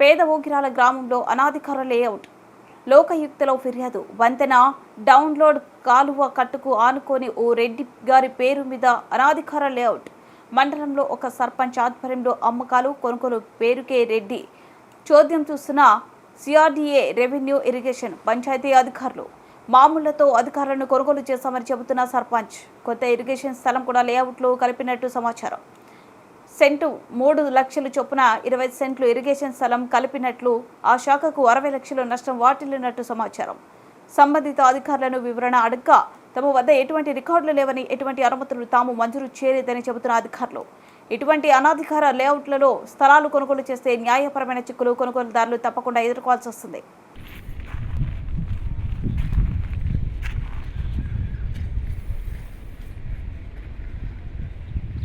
పేద ఊగిరాల గ్రామంలో అనాధికార లేఅవుట్. లోకయుక్తలో ఫిర్యాదు. వంతెన డౌన్లోడ్ కాలువ కట్టుకు ఆనుకొని ఓ రెడ్డి గారి పేరు మీద అనాధికార లేఅవుట్. మండలంలో ఒక సర్పంచ్ ఆధ్వర్యంలో అమ్మకాలు కొనుగోలు పేరుకే రెడ్డి. చోద్యం చూస్తున్న సిఆర్డీఏ, రెవెన్యూ, ఇరిగేషన్, పంచాయతీ అధికారులు. మామూళ్లతో అధికారులను కొనుగోలు చేశామని చెబుతున్న సర్పంచ్. కొత్త ఇరిగేషన్ స్థలం కూడా లేఅవుట్లో కలిపినట్టు సమాచారం. సెంటు 3 లక్షలు చొప్పున 20 సెంట్లు ఇరిగేషన్ స్థలం కలిపినట్లు, ఆ శాఖకు 60 లక్షలు నష్టం వాటిల్లినట్టు సమాచారం. సంబంధిత అధికారులను వివరణ అడగ్గా తమ వద్ద ఎటువంటి రికార్డులు లేవని, ఎటువంటి అనుమతులు తాము మంజూరు చేయలేదని చెబుతున్న అధికారులు. ఇటువంటి అనాధికార లేఅవుట్లలో స్థలాలు కొనుగోలు చేస్తే న్యాయపరమైన చిక్కులు కొనుగోలుదారులు తప్పకుండా ఎదుర్కోవాల్సి వస్తుంది.